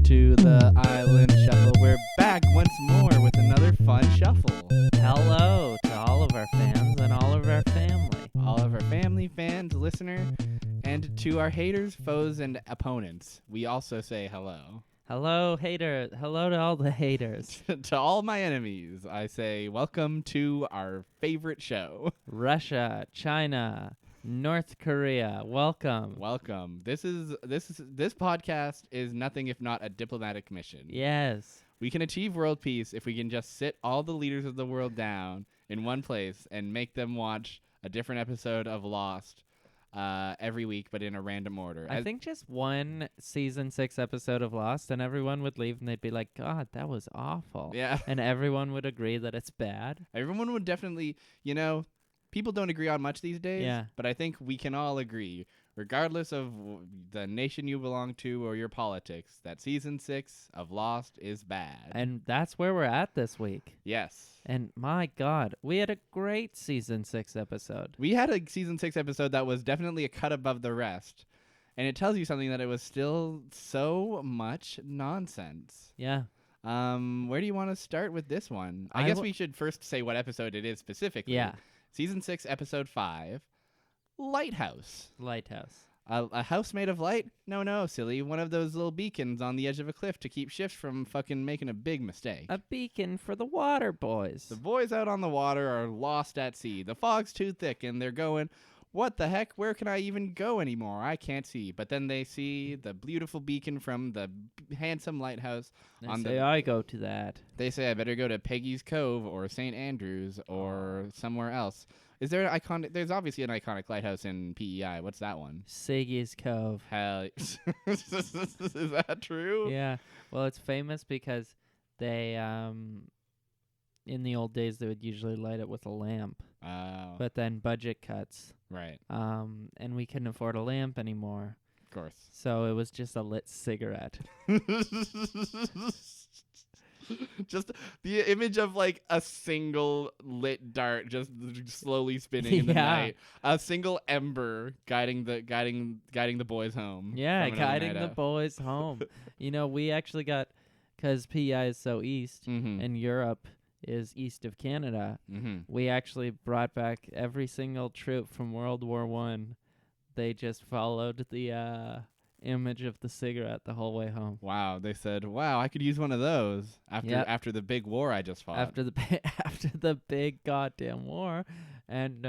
to the Island Shuffle. We're back once more with another fun shuffle. Hello to all of our fans and all of our family. All of our family, fans, listener, and to our haters, foes, and opponents. We also say hello. Hello, hater. Hello to all the haters. To all my enemies, I say welcome to our favorite show. Russia, China, North Korea, welcome. Welcome. This podcast is nothing if not a diplomatic mission. Yes. We can achieve world peace if we can just sit all the leaders of the world down in one place and make them watch a different episode of Lost every week, but in a random order. I think just one season 6 episode of Lost and everyone would leave and they'd be like, God, that was awful. Yeah. And everyone would agree that it's bad. Everyone would definitely, people don't agree on much these days. Yeah. But I think we can all agree, regardless of the nation you belong to or your politics, that season 6 of Lost is bad. And that's where we're at this week. Yes. And my God, we had a great season 6 episode. We had a season 6 episode that was definitely a cut above the rest. And it tells you something that it was still so much nonsense. Yeah. Where do you want to start with this one? I guess we should first say what episode it is specifically. Yeah. Season 6, episode 5, Lighthouse. Lighthouse. A house made of light? No, silly. One of those little beacons on the edge of a cliff to keep ships from fucking making a big mistake. A beacon for the water boys. The boys out on the water are lost at sea. The fog's too thick, and they're going, what the heck? Where can I even go anymore? I can't see. But then they see the beautiful beacon from the handsome lighthouse. I go to that. They say I better go to Peggy's Cove or St. Andrews or somewhere else. Is there an iconic? There's obviously an iconic lighthouse in PEI. What's that one? Ciggy's Cove. Hell, is that true? Yeah. Well, it's famous because they, in the old days, they would usually light it with a lamp. Oh. But then budget cuts. Right. And we couldn't afford a lamp anymore. Of course. So it was just a lit cigarette. Just the image of like a single lit dart just slowly spinning in the night. A single ember guiding the boys home. Yeah, guiding the boys home. We actually got, because PEI is so east and Europe is east of Canada, we actually brought back every single troop from World War I. They just followed the image of the cigarette the whole way home. Wow, they said, "Wow, I could use one of those after the big war I just fought." After the big goddamn war, and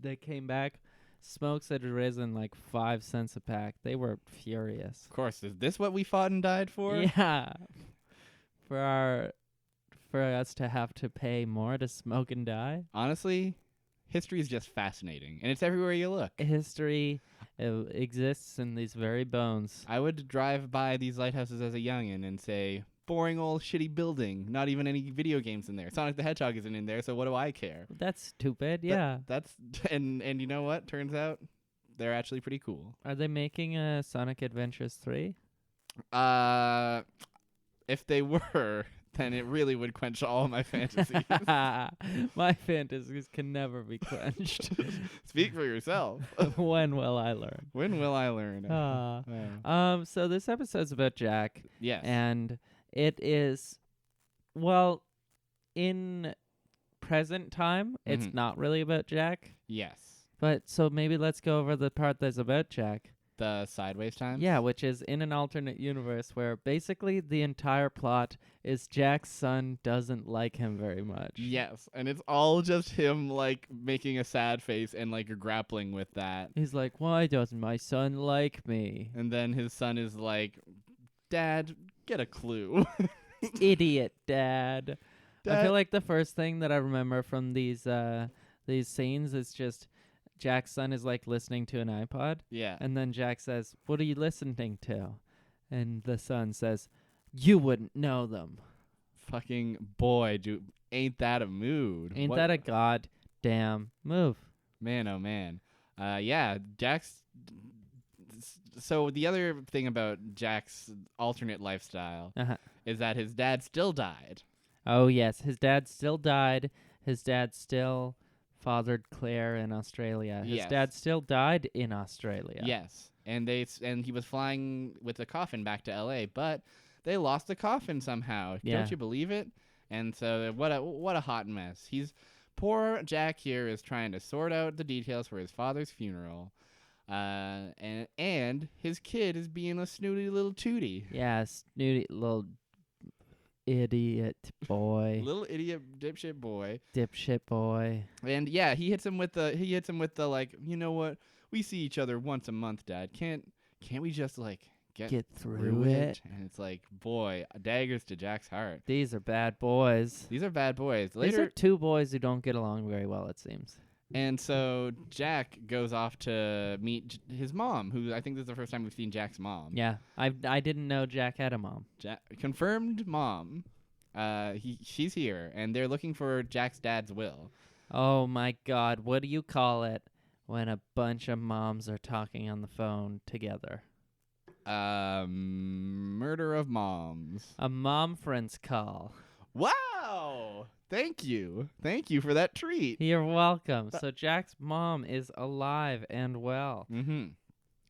they came back. Smokes had risen like 5 cents a pack. They were furious. Of course, is this what we fought and died for? Yeah, for us to have to pay more to smoke and die. Honestly, history is just fascinating, and it's everywhere you look. History exists in these very bones. I would drive by these lighthouses as a youngin' and say, boring old shitty building, not even any video games in there. Sonic the Hedgehog isn't in there, so what do I care? That's stupid, yeah. And you know what? Turns out they're actually pretty cool. Are they making a Sonic Adventures 3? If they were, then it really would quench all my fantasies. My fantasies can never be quenched. Speak for yourself. When will I learn? When will I learn? So this episode's about Jack. Yes. And it is, well, in present time, it's not really about Jack. Yes. But so maybe let's go over the part that's about Jack. The sideways time? Yeah, which is in an alternate universe where basically the entire plot is Jack's son doesn't like him very much. Yes, and it's all just him, like, making a sad face and, like, grappling with that. He's like, why doesn't my son like me? And then his son is like, Dad, get a clue. Idiot, Dad. Dad. I feel like the first thing that I remember from these scenes is just Jack's son is like listening to an iPod. Yeah. And then Jack says, what are you listening to? And the son says, you wouldn't know them. Fucking boy, dude. Ain't that a mood? Ain't that a goddamn move? Man, oh man. Yeah, Jack's... So the other thing about Jack's alternate lifestyle is that his dad still died. Oh, yes. His dad still died. His dad still fathered Claire in Australia. His dad still died in Australia. Yes. And he was flying with a coffin back to LA, but they lost the coffin somehow. Yeah. Don't you believe it? And so what a hot mess. Poor Jack here is trying to sort out the details for his father's funeral. And his kid is being a snooty little tootie. Yeah, snooty little idiot boy. Little idiot dipshit boy. Dipshit boy. And yeah, he hits him with the like, you know what? We see each other once a month, Dad. Can't we just like get through it? And it's like, boy, daggers to Jack's heart. These are bad boys. These are bad boys. These are two boys who don't get along very well, it seems. And so Jack goes off to meet his mom, who I think this is the first time we've seen Jack's mom. Yeah, I didn't know Jack had a mom. Confirmed mom. She's here, and they're looking for Jack's dad's will. Oh my God, what do you call it when a bunch of moms are talking on the phone together? Murder of moms. A mom friends call. Wow! Thank you for that treat. You're welcome. So Jack's mom is alive and well. Mm-hmm.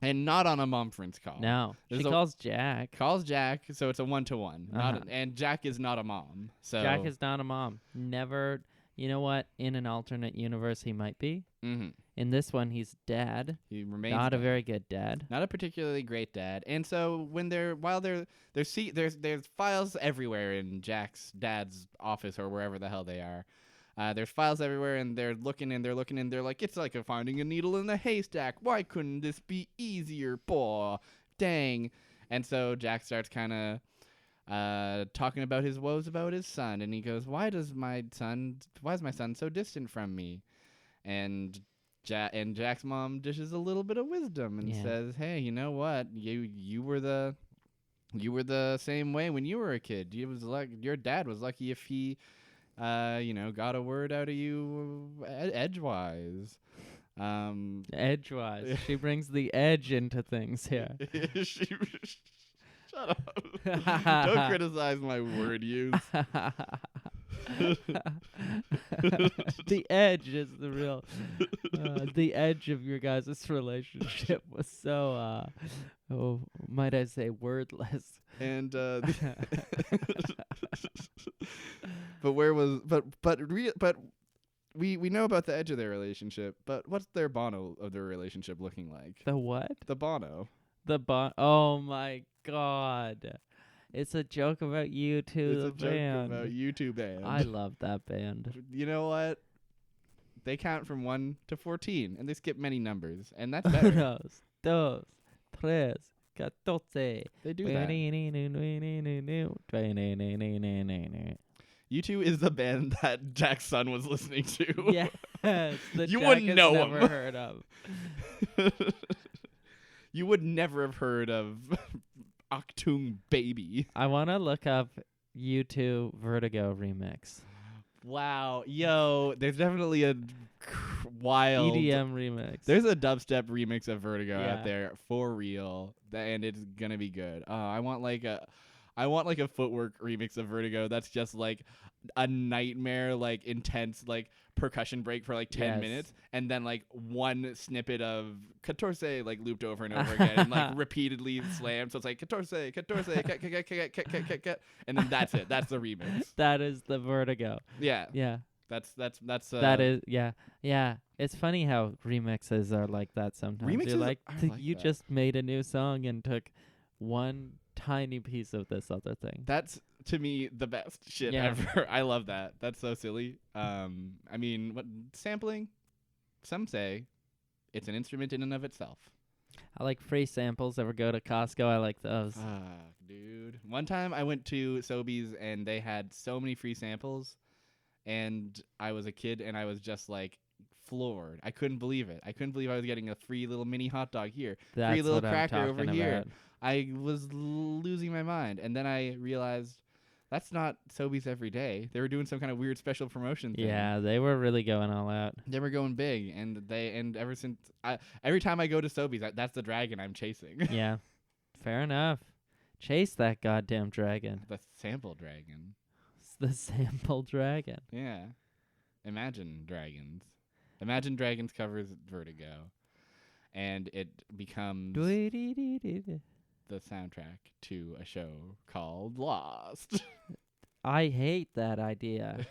And not on a mom friends call. No, she calls Jack. Calls Jack, so it's a 1-to-1. And Jack is not a mom. So Jack is not a mom. Never. You know what? In an alternate universe, he might be. Mm-hmm. In this one, he's dad. He remains not dad. A very good dad. Not a particularly great dad. And so there's files everywhere in Jack's dad's office or wherever the hell they are. There's files everywhere, and they're looking, and they're like, it's like finding a needle in a haystack. Why couldn't this be easier? Boah, dang. And so Jack starts kind of talking about his woes about his son, and he goes, why is my son so distant from me? And Jack's mom dishes a little bit of wisdom and says, hey, you know what, you were the same way when you were a kid. Your dad was lucky if he got a word out of you edgewise. Edgewise. She brings the edge into things here. Shut up. Don't criticize my word use. The edge is the real the edge of your guys' relationship was so might I say wordless. And we know about the edge of their relationship, but what's their bono of their relationship looking like? The what? The bono. Oh my God. It's a joke about U2, the band. Joke about U2 band. I love that band. You know what? They count from 1 to 14, and they skip many numbers, and that's better. 1, 2, 3, 14. They do that. U2 is the band that Jack's son was listening to. Yes, that you Jack wouldn't has know never him. heard of. You would never have heard of Achtung Baby. I want to look up U2 Vertigo remix. Wow. Yo, there's definitely a wild EDM remix. There's a dubstep remix of Vertigo out there for real, and it's gonna be good. I want like a footwork remix of Vertigo that's just like a nightmare, like intense, like percussion break for like 10 minutes, and then like one snippet of 14 like looped over and over again, and like repeatedly slammed. So it's like 14, and then that's it. That's the remix. That is the Vertigo. Yeah. Yeah. That's that is yeah. It's funny how remixes are like that sometimes. Remixes You're like, you just made a new song and took one tiny piece of this other thing. That's to me the best shit ever. I love that. That's so silly. I mean, what sampling? Some say it's an instrument in and of itself. I like free samples. Ever go to Costco? I like those. Dude. One time I went to Sobeys and they had so many free samples, and I was a kid and I was just like floored. I couldn't believe it. I couldn't believe I was getting a free little mini hot dog here, That's free little what cracker I'm over talking here. about. I was losing my mind, and then I realized that's not Sobeys every day. They were doing some kind of weird special promotion thing. Yeah, they were really going all out. They were going big, and ever since every time I go to Sobeys, that's the dragon I'm chasing. Yeah, fair enough. Chase that goddamn dragon. The sample dragon. It's the sample dragon. Yeah. Imagine Dragons. Imagine Dragons covers Vertigo, and it becomes the soundtrack to a show called Lost. I hate that idea.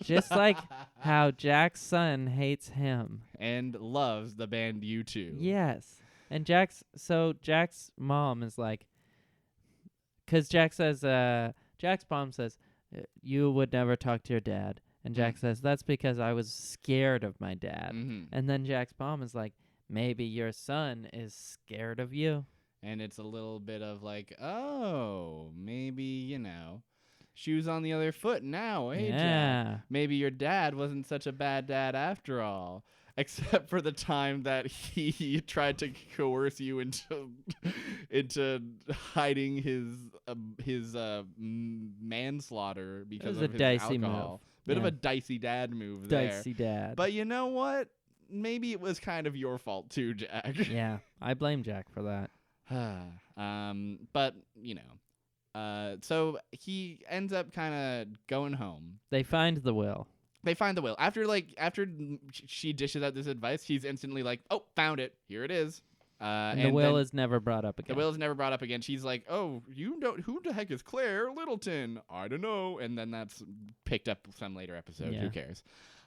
Just like how Jack's son hates him. And loves the band U2. Yes. And Jack's mom is like, because Jack's mom says, you would never talk to your dad. And Jack says, that's because I was scared of my dad. Mm-hmm. And then Jack's mom is like, maybe your son is scared of you. And it's a little bit of like, oh, maybe, shoes on the other foot now, eh, Jack? Maybe your dad wasn't such a bad dad after all. Except for the time that he tried to coerce you into hiding his manslaughter because of his alcohol. Bit of a dicey dad move there. Dicey dad. But you know what? Maybe it was kind of your fault too, Jack. Yeah, I blame Jack for that. But so he ends up kind of going home. They find the will. After she dishes out this advice, he's instantly like, "Oh, found it. Here it is." And the will is never brought up again. The will is never brought up again. She's like, "Oh, you don't. Who the heck is Claire Littleton? I don't know." And then that's picked up some later episode. Yeah. Who cares?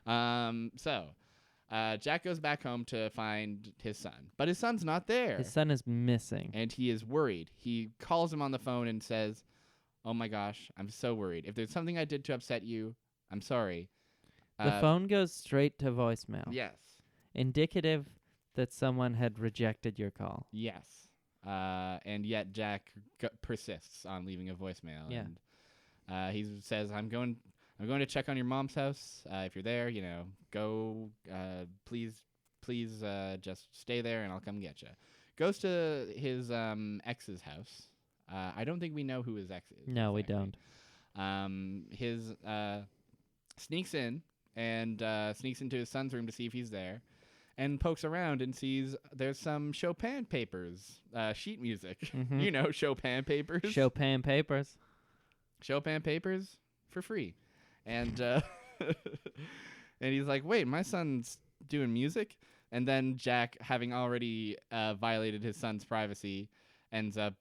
So Jack goes back home to find his son, but his son's not there. His son is missing, and he is worried. He calls him on the phone and says, "Oh my gosh, I'm so worried. If there's something I did to upset you, I'm sorry." The phone goes straight to voicemail. Yes. Indicative that someone had rejected your call. Yes. And yet Jack persists on leaving a voicemail. Yeah. And he says, I'm going to check on your mom's house. If you're there, go. Please, just stay there, and I'll come get you. Goes to his ex's house. I don't think we know who his ex is. No, we don't. His sneaks in and sneaks into his son's room to see if he's there, and pokes around and sees there's some Chopin papers, sheet music. Mm-hmm. Chopin papers. Chopin papers. Chopin papers for free. And and he's like, wait, my son's doing music? And then Jack, having already violated his son's privacy, ends up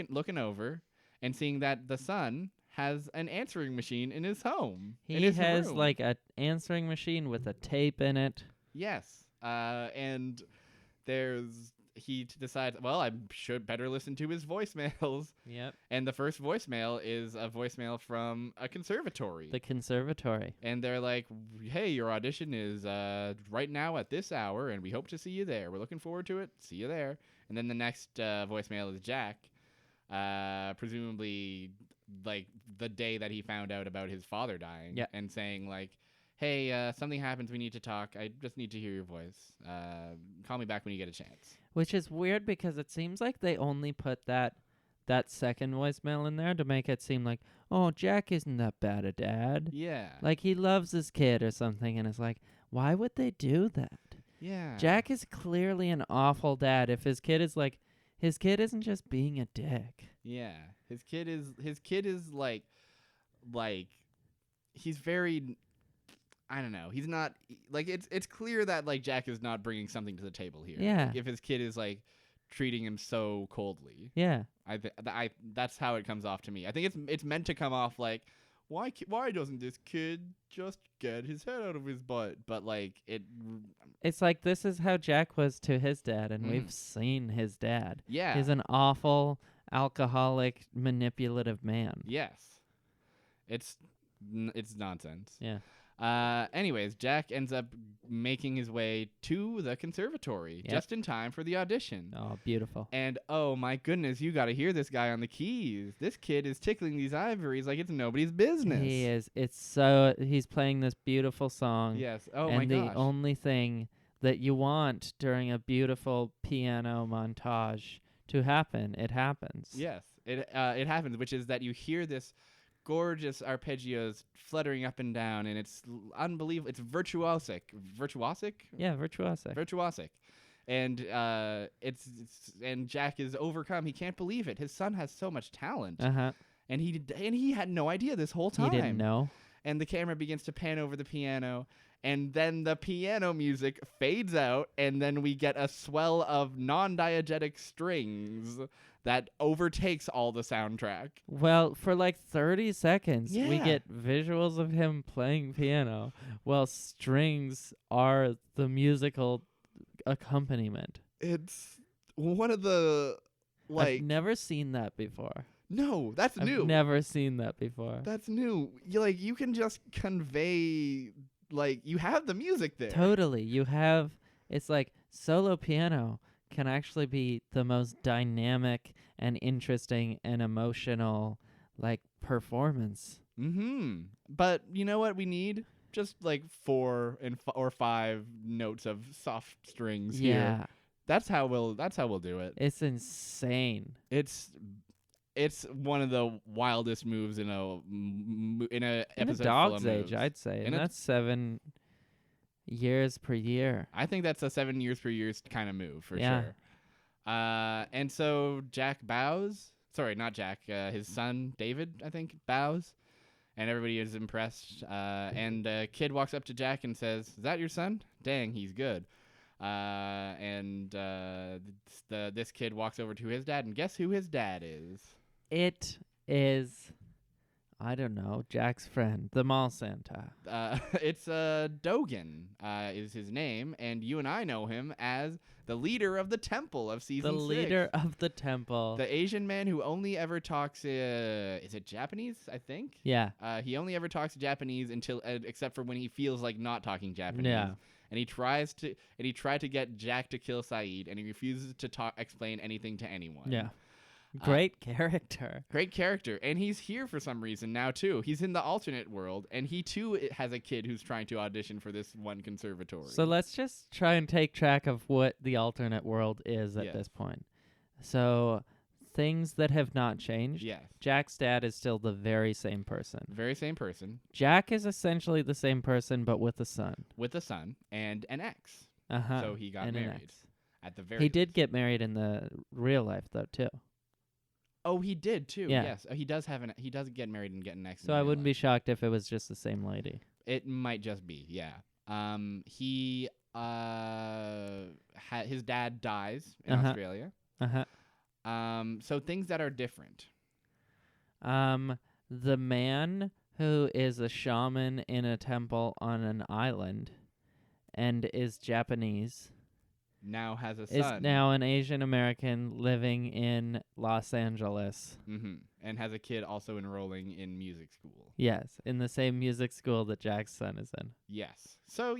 looking over and seeing that the son has an answering machine in his home. He has like an answering machine with a tape in it. Yes. And he decides, well, I should better listen to his voicemails. Yep. And the first voicemail is a voicemail from a conservatory. The conservatory. And they're like, hey, your audition is right now at this hour, and we hope to see you there. We're looking forward to it. See you there. And then the next voicemail is Jack, presumably like the day that he found out about his father dying, and saying like, hey, something happens, we need to talk, I just need to hear your voice, call me back when you get a chance. Which is weird because it seems like they only put that second voicemail in there to make it seem like, oh, Jack isn't that bad a dad. Yeah. Like he loves his kid or something, and it's like, why would they do that? Yeah. Jack is clearly an awful dad if his kid is like, his kid isn't just being a dick. Yeah. His kid is like he's very, I don't know. He's not like, it's clear that like Jack is not bringing something to the table here. Yeah. Like, if his kid is like treating him so coldly. Yeah. I that's how it comes off to me. I think it's meant to come off like, why doesn't this kid just get his head out of his butt? But like it's like this is how Jack was to his dad, and we've seen his dad. Yeah. He's an awful alcoholic, manipulative man. Yes. It's nonsense. Yeah. Anyways, Jack ends up making his way to the conservatory just in time for the audition. Oh, beautiful. And oh my goodness, you got to hear this guy on the keys. This kid is tickling these ivories like it's nobody's business. He is. He's playing this beautiful song. Yes. Oh my gosh. And the only thing that you want during a beautiful piano montage to happen, it happens. Yes. It happens, which is that you hear this gorgeous arpeggios fluttering up and down, and it's unbelievable. It's virtuosic. Yeah, virtuosic. And and Jack is overcome. He can't believe it. His son has so much talent. And he had no idea this whole time. He didn't know. And the camera begins to pan over the piano, and then the piano music fades out, and then we get a swell of non-diegetic strings that overtakes all the soundtrack. Well, for like 30 seconds, we Yeah. get visuals of him playing piano while strings are the musical accompaniment. It's one of the, I've never seen that before. no, that's new. I've never seen that before. That's new. You can just convey, you have the music there. Totally. It's like solo piano can actually be the most dynamic and interesting and emotional, performance. Mm-hmm. But you know what we need? Just 4 or 5 notes of soft strings Yeah. here. That's how we'll do it. It's insane. It's one of the wildest moves in a episode. In a full dog's of age, moves. I'd say. In And a- that's 7 years per year. I think that's a 7 years per year kind of move for Yeah. sure. And so Jack bows. Sorry, not Jack. His son David, I think, bows, and everybody is impressed. And the kid walks up to Jack and says, "Is that your son? Dang, he's good." This kid walks over to his dad, and guess who his dad is? It is, I don't know, Jack's friend, the mall Santa. It's Dogan is his name, and you and I know him as the leader of the temple of season 6. The leader of the temple. The Asian man who only ever talks, is it Japanese, I think? Yeah. He only ever talks Japanese except for when he feels like not talking Japanese. Yeah. And he tried to get Jack to kill Saeed, and he refuses to explain anything to anyone. Yeah. Great character. Great character. And he's here for some reason now, too. He's in the alternate world, and he, too, has a kid who's trying to audition for this one conservatory. So let's just try and take track of what the alternate world is at Yes. this point. So things that have not changed. Yes. Jack's dad is still the very same person. Very same person. Jack is essentially the same person, but with a son. With a son and an ex. Uh-huh. So he got and an married. ex. At the very He did least. get married in the real life, though, too. Oh, he did too. Yeah. Yes, he does get married and get an ex. So I wouldn't be shocked if it was just the same lady. It might just be, yeah. He his dad dies in Australia. Uh-huh. So things that are different. The man who is a shaman in a temple on an island and is Japanese Now has a is son. now an Asian American living in Los Angeles. Mm-hmm. And has a kid also enrolling in music school. Yes, in the same music school that Jack's son is in. Yes. So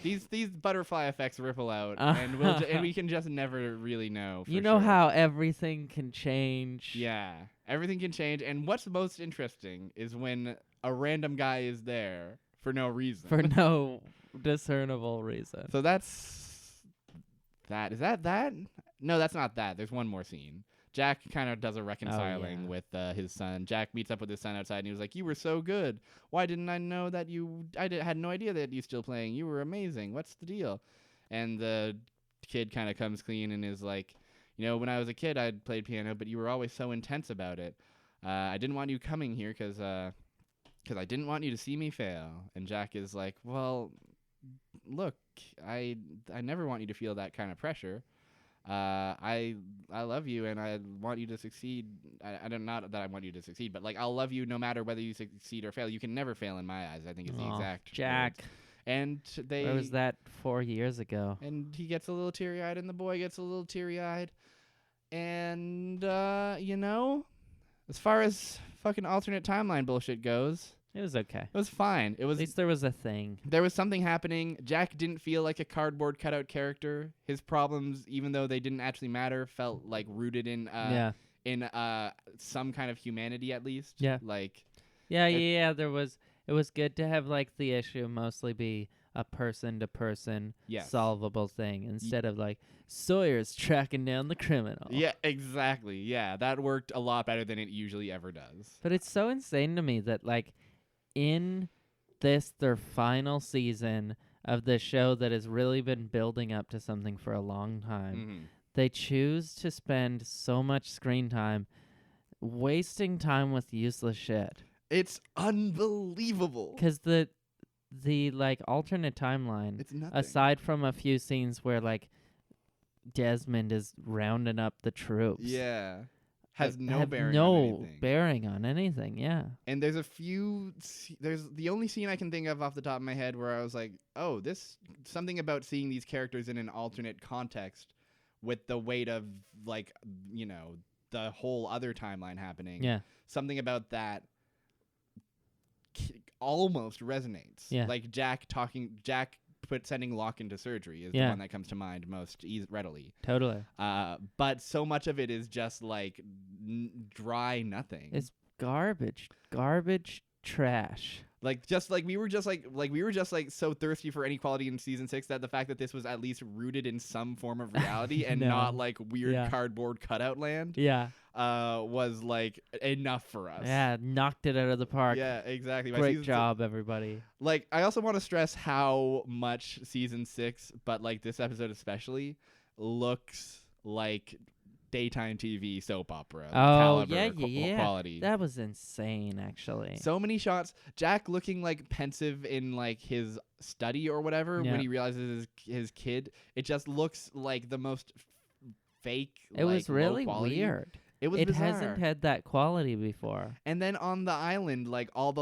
these butterfly effects ripple out, and we can just never really know. For You know sure. how everything can change. Yeah, everything can change. And what's most interesting is when a random guy is there for no reason. For no discernible reason. So that's that. Is that? No, that's not that. There's one more scene. Jack kind of does a reconciling with his son. Jack meets up with his son outside, and he was like, "You were so good. Why didn't I know that you? Had no idea that you still playing. You were amazing. What's the deal?" And the kid kind of comes clean and is like, when I was a kid, I played piano, but you were always so intense about it. I didn't want you coming here because I didn't want you to see me fail. And Jack is like, "Well, look, I never want you to feel that kind of pressure. I love you and I want you to succeed. I don't, not that I want you to succeed, but I'll love you no matter whether you succeed or fail. You can never fail in my eyes." I think is the exact Jack. words. And Where was that 4 years ago? And he gets a little teary-eyed, and the boy gets a little teary-eyed. And as far as fucking alternate timeline bullshit goes, It was okay. it was fine. It was At least there was a thing. There was something happening. Jack didn't feel like a cardboard cutout character. His problems, even though they didn't actually matter, felt rooted in some kind of humanity at least. Yeah. Yeah. It was good to have the issue mostly be a person to person Yes. solvable thing instead of Sawyer's tracking down the criminal. Yeah, exactly. Yeah, that worked a lot better than it usually ever does. But it's so insane to me that in their final season of this show that has really been building up to something for a long time, Mm-hmm. they choose to spend so much screen time wasting time with useless shit. It's unbelievable. Because the the like alternate timeline, It's nothing. aside from a few scenes where like Desmond is rounding up the troops. Yeah. Has no have bearing no on anything. bearing on anything. Yeah. And there's a few. There's the only scene I can think of off the top of my head where I was like, "Oh, this something about seeing these characters in an alternate context, with the weight of like the whole other timeline happening. Yeah. Something about that almost resonates. Yeah. Like Jack sending Locke into surgery is the one that comes to mind most readily. Totally. But so much of it is just like dry nothing. It's garbage trash. Like we were just so thirsty for inequality in season 6 that the fact that this was at least rooted in some form of reality and not like weird cardboard cutout land. Yeah. Was like enough for us. Yeah, knocked it out of the park. Yeah, exactly. Great job, everybody. Like, I also want to stress how much season 6, but like this episode especially, looks like daytime TV soap opera. Quality. That was insane, actually. So many shots. Jack looking like pensive in like his study or whatever when he realizes his kid. It just looks like the most fake. It was really weird. It was bizarre. Hasn't had that quality before. And then on the island, like a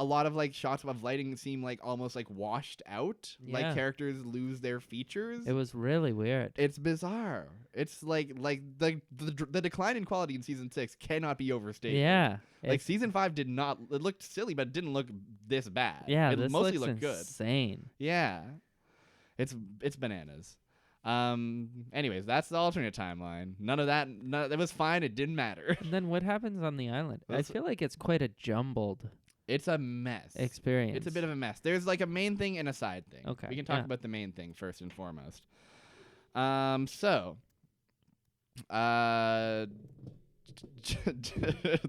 lot of like shots of lighting seem like almost like washed out. Yeah. Like characters lose their features. It was really weird. It's bizarre. It's like the decline in quality in season 6 cannot be overstated. Yeah. Like season 5 did not. It looked silly, but it didn't look this bad. Yeah, it this mostly looks looked good. Insane. Yeah. It's bananas. Anyways, that's the alternate timeline. None of that. It was fine. It didn't matter. And then what happens on the island? I feel like it's quite a jumbled. It's a mess. Experience. It's a bit of a mess. There's like a main thing and a side thing. Okay. We can talk about the main thing first and foremost.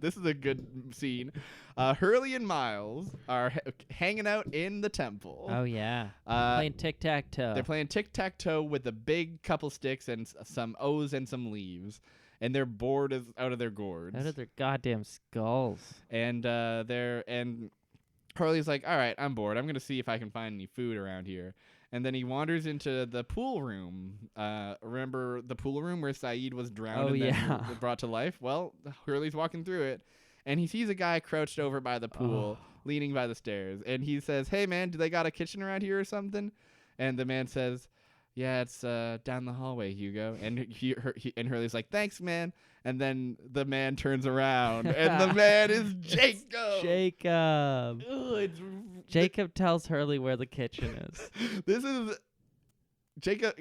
This is a good scene. Hurley and Miles are hanging out in the temple. Oh, yeah. Playing tic-tac-toe. They're playing tic-tac-toe with a big couple sticks and some O's and some leaves. And they're bored out of their gourds. Out of their goddamn skulls. And Hurley's like, all right, I'm bored. I'm going to see if I can find any food around here. And then he wanders into the pool room. Remember the pool room where Saeed was drowned and then brought to life? Well, Hurley's walking through it, and he sees a guy crouched over by the pool, leaning by the stairs. And he says, hey, man, do they got a kitchen around here or something? And the man says, yeah, it's down the hallway, Hugo. And and Hurley's like, thanks, man. And then the man turns around, and the man is Jacob. Jacob. Ugh, Jacob tells Hurley where the kitchen is. This is Jacob.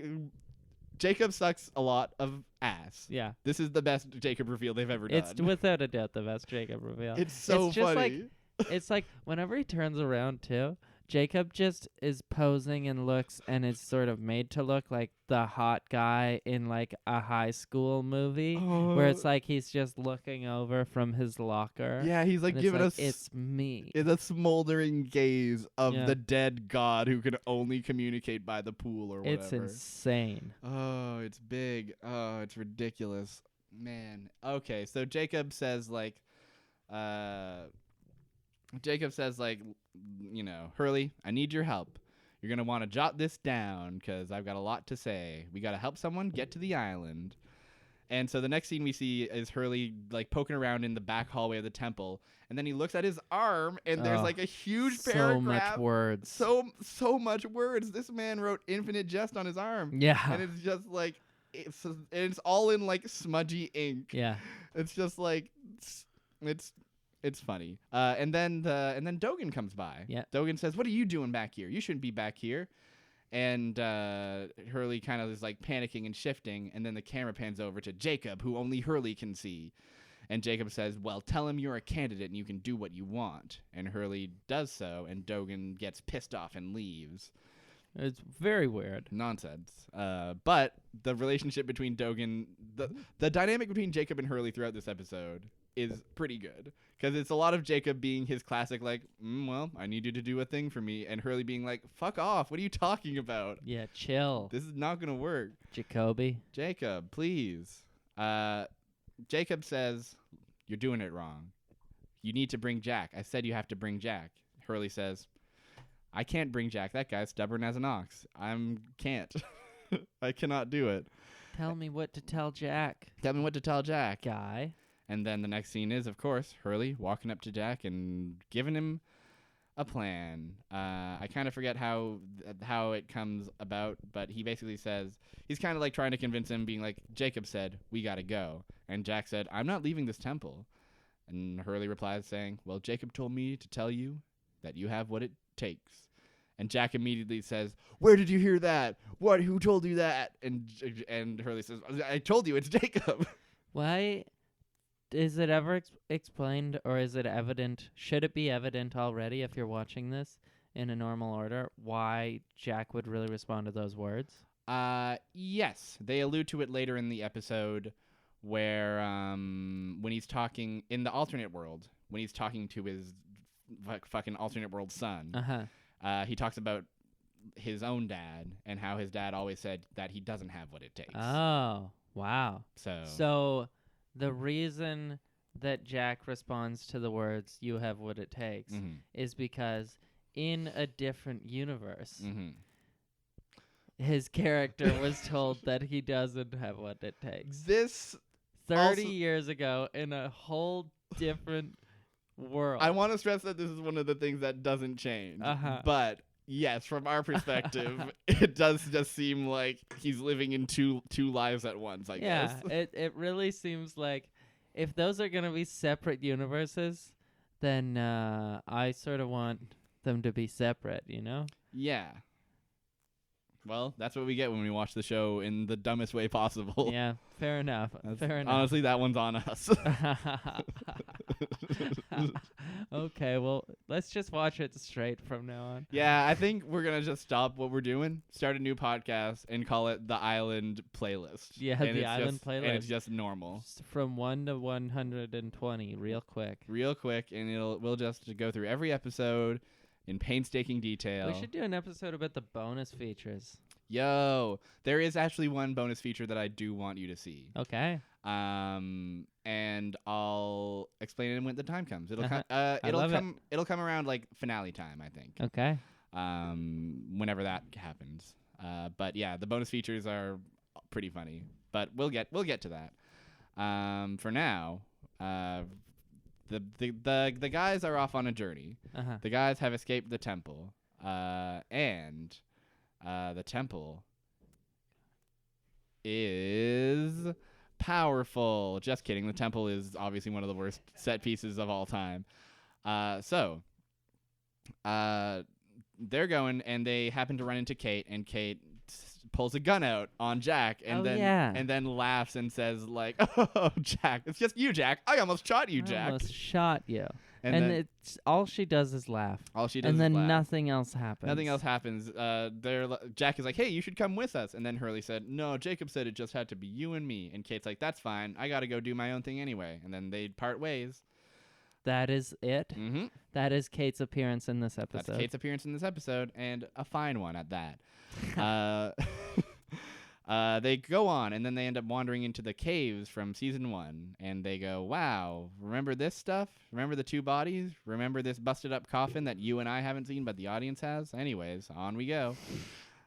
Jacob sucks a lot of ass. Yeah. This is the best Jacob reveal they've ever done. It's without a doubt the best Jacob reveal. It's so funny. It's like whenever he turns around too, Jacob just is posing and looks and is sort of made to look like the hot guy in like a high school movie where it's like he's just looking over from his locker. Yeah, he's like giving us it's me. It's a smoldering gaze of the dead god who can only communicate by the pool or whatever. It's insane. Oh, it's big. Oh, it's ridiculous. Man. Okay, so Jacob says like Hurley, I need your help. You're going to want to jot this down because I've got a lot to say. We got to help someone get to the island. And so the next scene we see is Hurley like poking around in the back hallway of the temple. And then he looks at his arm and there's like a huge paragraph. So much words. So much words. This man wrote infinite jest on his arm. Yeah. And it's just like, it's all in like smudgy ink. Yeah. It's just like, it's funny. And then Dogen comes by. Yeah. Dogen says, what are you doing back here? You shouldn't be back here. And Hurley kind of is like panicking and shifting. And then the camera pans over to Jacob, who only Hurley can see. And Jacob says, well, tell him you're a candidate and you can do what you want. And Hurley does so. And Dogen gets pissed off and leaves. It's very weird. Nonsense. But the relationship between Dogen, the dynamic between Jacob and Hurley throughout this episode is pretty good. Because it's a lot of Jacob being his classic, like, well, I need you to do a thing for me. And Hurley being like, fuck off. What are you talking about? Yeah, chill. This is not going to work. Jacob, please. Jacob says, you're doing it wrong. You need to bring Jack. I said you have to bring Jack. Hurley says, I can't bring Jack. That guy's stubborn as an ox. Can't. I cannot do it. Tell me what to tell Jack. Tell me what to tell Jack. Guy. And then the next scene is, of course, Hurley walking up to Jack and giving him a plan. I kind of forget how it comes about, but he basically says, he's kind of like trying to convince him, being like, Jacob said, we gotta go. And Jack said, I'm not leaving this temple. And Hurley replies saying, well, Jacob told me to tell you that you have what it takes. And Jack immediately says, where did you hear that? What? Who told you that? And Hurley says, I told you, it's Jacob. Why is it ever explained, or is it evident? Should it be evident already if you're watching this in a normal order why Jack would really respond to those words? Yes. They allude to it later in the episode where when he's talking in the alternate world, when he's talking to his fucking alternate world son, he talks about his own dad and how his dad always said that he doesn't have what it takes. Oh, wow. So the reason that Jack responds to the words, you have what it takes, is because in a different universe, his character was told that he doesn't have what it takes. This 30 years ago in a whole different world. I want to stress that this is one of the things that doesn't change. But yes, from our perspective, it does just seem like he's living in two lives at once, I guess. Yeah, it really seems like if those are going to be separate universes, then I sort of want them to be separate, you know? Yeah. Well, that's what we get when we watch the show in the dumbest way possible. Yeah, fair enough. Fair enough. Honestly, that one's on us. Okay, well, let's just watch it straight from now on. Yeah, I think we're going to just stop what we're doing, start a new podcast, and call it the Island Playlist. Yeah, and the Island Playlist. And it's just normal. From 1 to 120, real quick. Real quick, and we'll just go through every episode in painstaking detail. We should do an episode about the bonus features. Yo, there is actually one bonus feature that I do want you to see. Okay. And I'll explain it when the time comes. It'll come around like finale time, I think. Okay. Whenever that happens. But yeah, the bonus features are pretty funny. But we'll get to that. For now, the guys are off on a journey. The guys have escaped the temple. And the temple is powerful. Just kidding. The temple is obviously one of the worst set pieces of all time. So they're going, and they happen to run into Kate, and Kate pulls a gun out on Jack, and then laughs and says like, "Oh, Jack, it's just you, Jack. I almost shot you, Jack. I almost shot you." And it's all she does is laugh. And then nothing else happens. Nothing else happens. Jack is like, "Hey, you should come with us." And then Hurley said, "No, Jacob said it just had to be you and me." And Kate's like, "That's fine. I got to go do my own thing anyway." And then they part ways. That is it. Mm-hmm. That is Kate's appearance in this episode. That's Kate's appearance in this episode, and a fine one at that. They go on, and then they end up wandering into the caves from season 1, and they go, "Wow, remember this stuff? Remember the 2 bodies? Remember this busted up coffin that you and I haven't seen, but the audience has?" Anyways, on we go.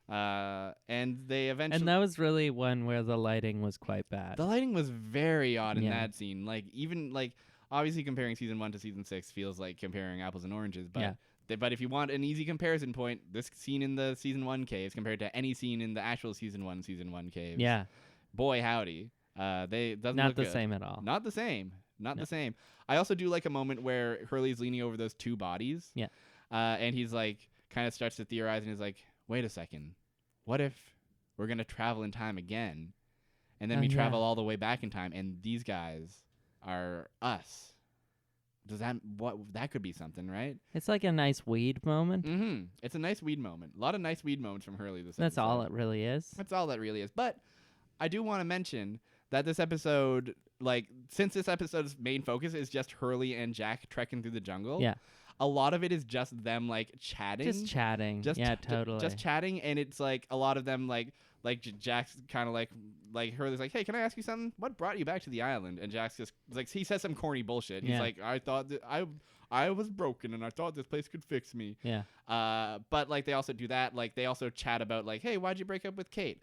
And they eventually... And that was really one where the lighting was quite bad. The lighting was very odd in that scene. Like, even, like, obviously comparing season 1 to season 6 feels like comparing apples and oranges, but... Yeah. But if you want an easy comparison point, this scene in the season 1 caves compared to any scene in the actual season 1 caves. Yeah. Boy, howdy. They doesn't Not look the good. same at all. Not the same. The same. I also do like a moment where Hurley's leaning over those 2 bodies. Yeah. And he's like, kind of starts to theorize, and he's like, wait a second. What if we're going to travel in time again? And then we travel all the way back in time, and these guys are us. That could be something, right? It's like a nice weed moment. Mm-hmm. It's a nice weed moment. A lot of nice weed moments from Hurley this episode. That's all it really is. That's all that really is. But I do want to mention that this episode, like, since this episode's main focus is just Hurley and Jack trekking through the jungle, a lot of it is just them, like, chatting. Just chatting. Totally. Just chatting, and it's, like, a lot of them, like, like Jack's kind of like Hurley's like, hey, can I ask you something? What brought you back to the island? And Jack's just like, he says some corny bullshit. He's like, I thought that I was broken and I thought this place could fix me. Yeah. But like they also do that. Like they also chat about like, hey, why'd you break up with Kate?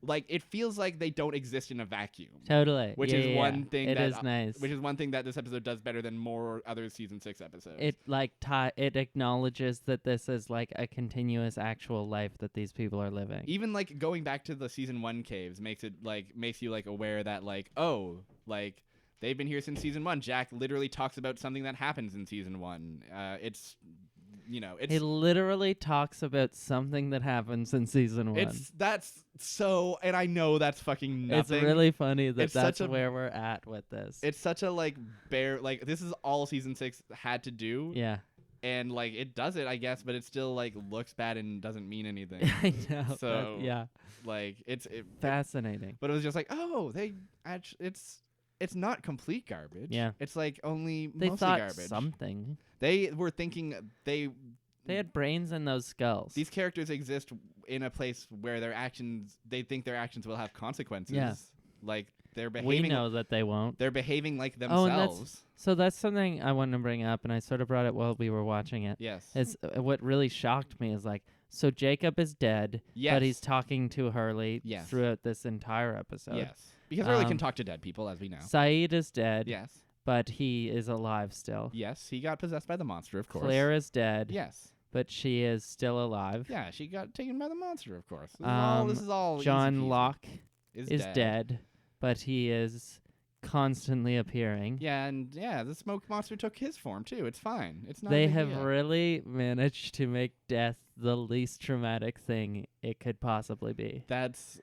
Like it feels like they don't exist in a vacuum. Totally. Which is one thing it that is nice. Which is one thing that this episode does better than more other season 6 episodes. It like it acknowledges that this is like a continuous actual life that these people are living. Even like going back to the season 1 caves makes you like aware that like, oh, like they've been here since season 1. Jack literally talks about something that happens in season 1. He literally talks about something that happens in season 1. And I know that's fucking nothing. It's really funny that that's where we're at with this. It's such a like this is all season 6 had to do. Yeah. And like it does it, I guess, but it still like looks bad and doesn't mean anything. I know. So yeah. Like it's fascinating. But it was just like, oh, it's not complete garbage. Yeah. It's like only they mostly thought garbage. Something. They were thinking they had brains in those skulls. These characters exist in a place where they think their actions will have consequences. Yeah. Like they're behaving. We know that they won't. They're behaving like themselves. So that's something I wanted to bring up, and I sort of brought it while we were watching it. Yes. Is what really shocked me is like, so Jacob is dead, yes. but he's talking to Hurley yes. throughout this entire episode. Yes. Because Hurley can talk to dead people, as we know. Saeed is dead. Yes. But he is alive still. Yes, he got possessed by the monster, of course. Claire is dead. Yes. But she is still alive. Yeah, she got taken by the monster, of course. This is all John Locke is dead, but he is constantly appearing. Yeah, and the smoke monster took his form, too. It's fine. It's not They have really managed to make death the least traumatic thing it could possibly be. That's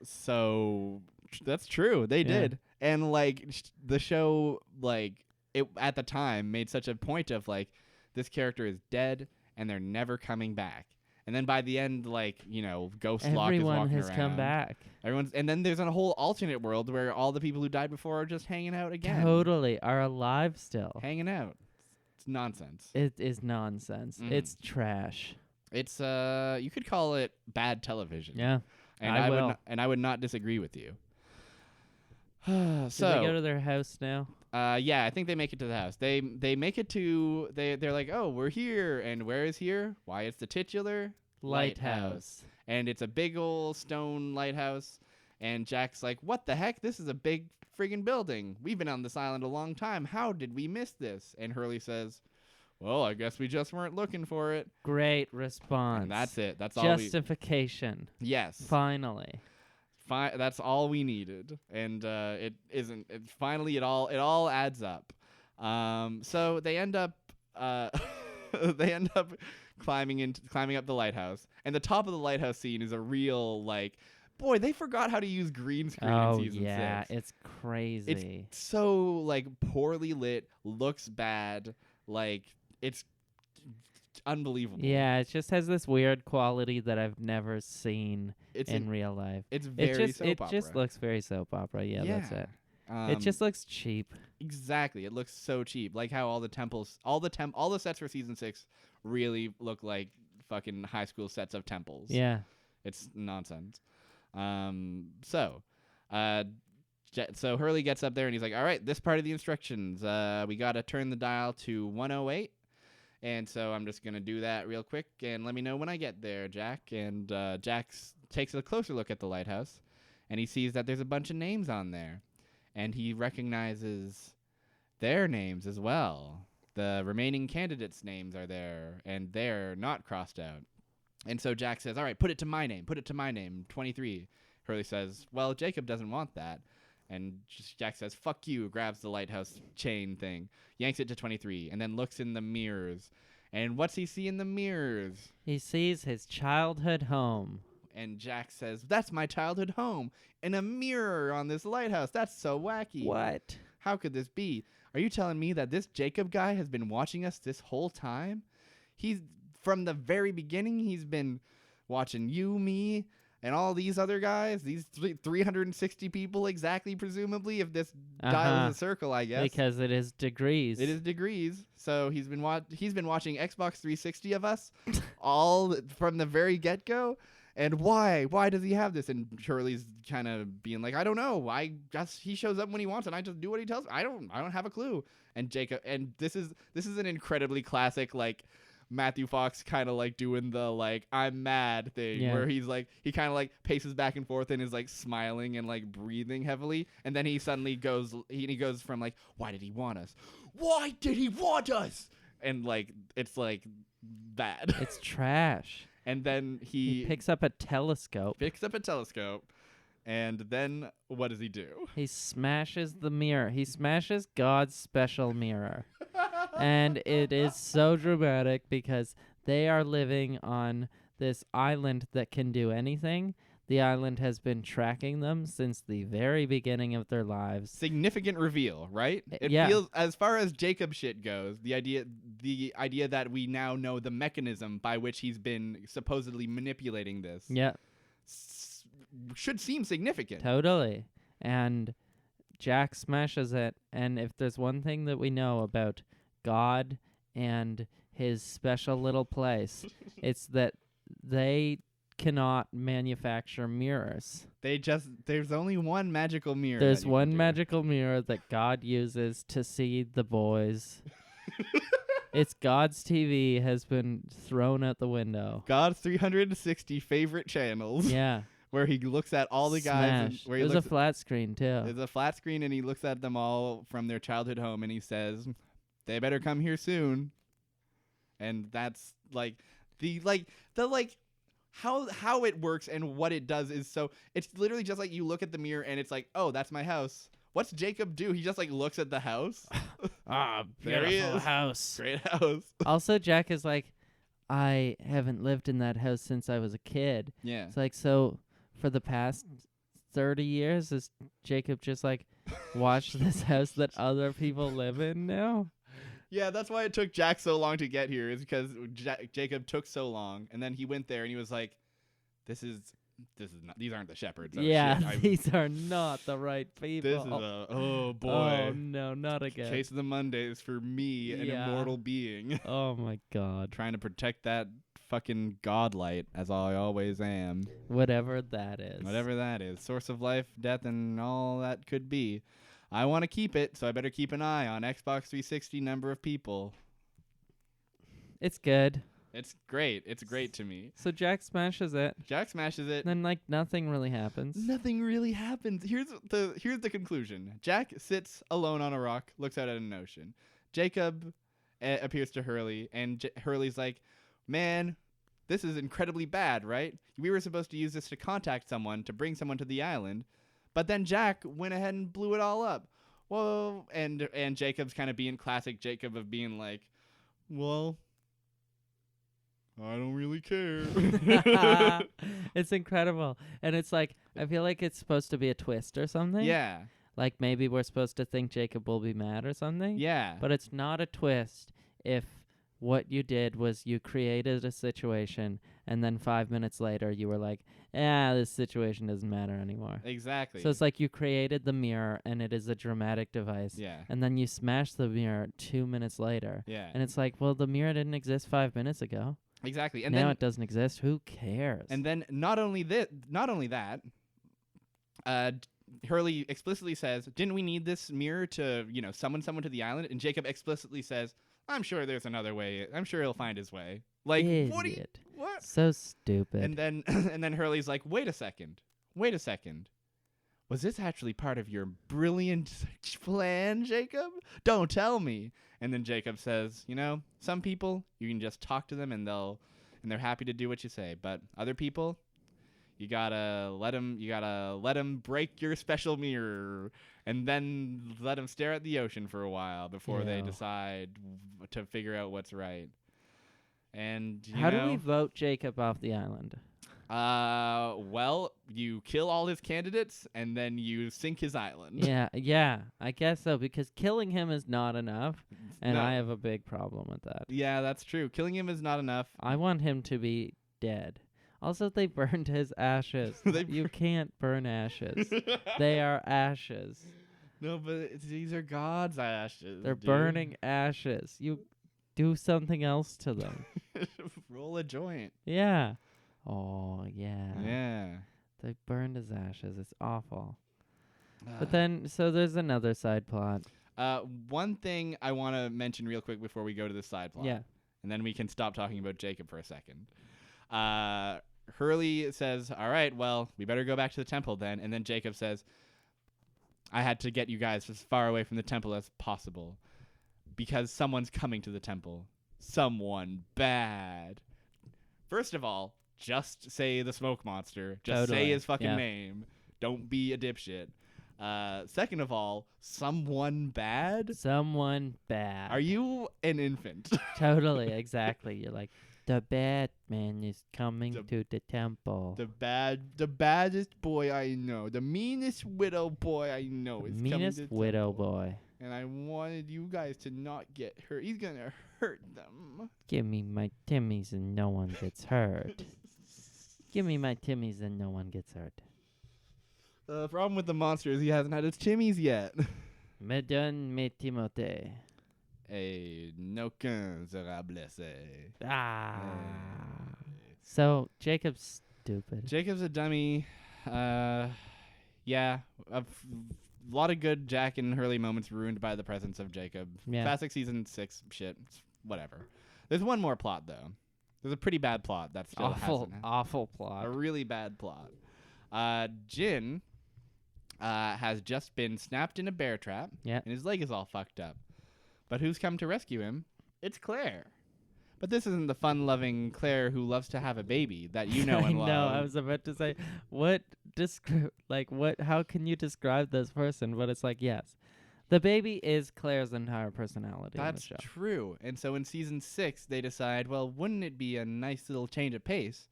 true. They did. And, like, the show, like, it at the time made such a point of, like, this character is dead and they're never coming back. And then by the end, like, Ghost Locke is walking around. Everyone has come back. And then there's a whole alternate world where all the people who died before are just hanging out again. Totally. Are alive still. Hanging out. It's nonsense. It is nonsense. Mm. It's trash. It's, you could call it bad television. Yeah. And I would not disagree with you. So they go to their house now? Yeah, I think they make it to the house. They make it to they're like, oh, we're here, and where is here? Why, it's the titular lighthouse, and it's a big old stone lighthouse. And Jack's like, what the heck? This is a big friggin' building. We've been on this island a long time. How did we miss this? And Hurley says, well, I guess we just weren't looking for it. Great response. And that's it. That's all. Justification. Yes. Finally. That's all we needed, and it isn't. Finally, it all adds up. So they end up climbing up the lighthouse, and the top of the lighthouse scene is a real like. Boy, they forgot how to use green screen in season 6. It's crazy. It's so like poorly lit, looks bad, like it's unbelievable. Yeah, it just has this weird quality that I've never seen in real life. It's very soap opera. It just looks very soap opera. Yeah. That's it. It just looks cheap. Exactly. It looks so cheap. Like how all the temples, all the sets for season 6 really look like fucking high school sets of temples. Yeah. It's nonsense. So Hurley gets up there and he's like, all right, this part of the instructions, we got to turn the dial to 108. And so I'm just going to do that real quick and let me know when I get there, Jack. And Jack takes a closer look at the lighthouse and he sees that there's a bunch of names on there. And he recognizes their names as well. The remaining candidates' names are there and they're not crossed out. And so Jack says, all right, put it to my name, 23. Hurley says, well, Jacob doesn't want that. And Jack says, fuck you, grabs the lighthouse chain thing, yanks it to 23, and then looks in the mirrors. And what's he see in the mirrors? He sees his childhood home. And Jack says, that's my childhood home, and a mirror on this lighthouse. That's so wacky. What? How could this be? Are you telling me that this Jacob guy has been watching us this whole time? From the very beginning, he's been watching you, me, and all these other guys, these 360 people exactly, presumably, if this dial is a circle, I guess. Because it is degrees. It is degrees. So he's been watching Xbox 360 of us all from the very get-go. And why? Why does he have this? And Hurley's kind of being like, I don't know. I guess he shows up when he wants, and I just do what he tells me. I don't have a clue. And Jacob, and this is an incredibly classic, like, Matthew Fox kind of like doing the like I'm mad thing, where he's like he kind of like paces back and forth and is like smiling and like breathing heavily, and then he suddenly goes from like, why did he want us? Why did he want us? And like it's like that. It's trash. And then he picks up a telescope. And then what does he do? He smashes the mirror. He smashes God's special mirror. And it is so dramatic because they are living on this island that can do anything. The island has been tracking them since the very beginning of their lives. Significant reveal, right? It feels, as far as Jacob shit goes, the idea that we now know the mechanism by which he's been supposedly manipulating this. Yeah. Should seem significant. Totally. And Jack smashes it. And if there's one thing that we know about God and his special little place, it's that they cannot manufacture mirrors. There's only one magical mirror. There's one magical mirror that God uses to see the boys. It's God's TV has been thrown out the window. God's 360 favorite channels. Yeah. Where he looks at all the guys. It was a flat screen, too. There's a flat screen, and he looks at them all from their childhood home, and he says, they better come here soon. And that's, like, how it works and what it does is so... It's literally just like you look at the mirror, and it's like, oh, that's my house. What's Jacob do? He just, like, looks at the house. There he is. House. Great house. Also, Jack is like, I haven't lived in that house since I was a kid. Yeah. It's like, so... For the past 30 years, has Jacob just, like, watched this house that other people live in now? Yeah, that's why it took Jack so long to get here, is because Jacob took so long, and then he went there, and he was like, this is not, these aren't the shepherds. Oh, yeah, these are not the right people. This is oh, boy. Oh, no, not again. Case of the Mondays for me, an immortal being. Oh, my God. Trying to protect that fucking godlight, as I always am. Whatever that is. Source of life, death, and all that could be. I want to keep it, so I better keep an eye on Xbox 360 number of people. It's good. It's great. It's great to me. So Jack smashes it. Then, like, nothing really happens. Here's the conclusion. Jack sits alone on a rock, looks out at an ocean. Jacob appears to Hurley, and Hurley's like, man, this is incredibly bad, right? We were supposed to use this to contact someone, to bring someone to the island, but then Jack went ahead and blew it all up. Whoa, and Jacob's kind of being classic Jacob of being like, well, I don't really care. It's incredible. And it's like, I feel like it's supposed to be a twist or something. Yeah. Like maybe we're supposed to think Jacob will be mad or something. Yeah. But it's not a twist if what you did was you created a situation and then 5 minutes later you were like, this situation doesn't matter anymore. Exactly. So it's like you created the mirror and it is a dramatic device. Yeah. And then you smash the mirror 2 minutes later. Yeah. And it's like, well, the mirror didn't exist 5 minutes ago. Exactly. And now then it doesn't exist. Who cares? And then not only that, Hurley explicitly says, didn't we need this mirror to, summon someone to the island? And Jacob explicitly says, I'm sure there's another way. I'm sure he'll find his way. Like, Idiot. What? So stupid. And then Hurley's like, wait a second. Was this actually part of your brilliant plan, Jacob? Don't tell me. And then Jacob says, some people, you can just talk to them and they're happy to do what you say. But other people, you gotta let them break your special mirror and then let them stare at the ocean for a while before they decide to figure out what's right. And how do we vote Jacob off the island? Well, you kill all his candidates and then you sink his island. Yeah, I guess so, because killing him is not enough, and I have a big problem with that. Yeah, that's true. Killing him is not enough. I want him to be dead. Also, they burned his ashes. You can't burn ashes. They are ashes. No, but these are God's ashes. They're burning ashes. You do something else to them. Roll a joint. Yeah. Oh, yeah. Yeah. They burned his ashes. It's awful. But then, so there's another side plot. One thing I want to mention real quick before we go to the side plot. Yeah. And then we can stop talking about Jacob for a second. Hurley says, all right, well, we better go back to the temple then. And then Jacob says, I had to get you guys as far away from the temple as possible because someone's coming to the temple. Someone bad. First of all, just say the smoke monster. Just say his fucking name. Don't be a dipshit. Second of all, someone bad? Someone bad. Are you an infant? Totally, exactly. You're like, the bad man is coming to the temple. The baddest boy I know. The meanest widow boy I know is coming to the temple. Widow boy. And I wanted you guys to not get hurt. He's gonna hurt them. Give me my Timmies and no one gets hurt. Give me my Timmies and no one gets hurt. The problem with the monster is he hasn't had his Timmies yet. Me donne mes Timothée. Et n'aucun sera blessé. So, Jacob's stupid. Jacob's a dummy. Yeah. A lot of good Jack and Hurley moments ruined by the presence of Jacob. Yeah. Fast 6 season 6 shit. Whatever. There's one more plot, though. There's a pretty bad plot that's still awful plot. A really bad plot. Jin has just been snapped in a bear trap. Yeah. And his leg is all fucked up. But who's come to rescue him? It's Claire. But this isn't the fun-loving Claire who loves to have a baby that you know and love. No, I was about to say, how can you describe this person? But it's like, yes. The baby is Claire's entire personality. That's in the show. true. And so in season 6, they decide, well, wouldn't it be a nice little change of pace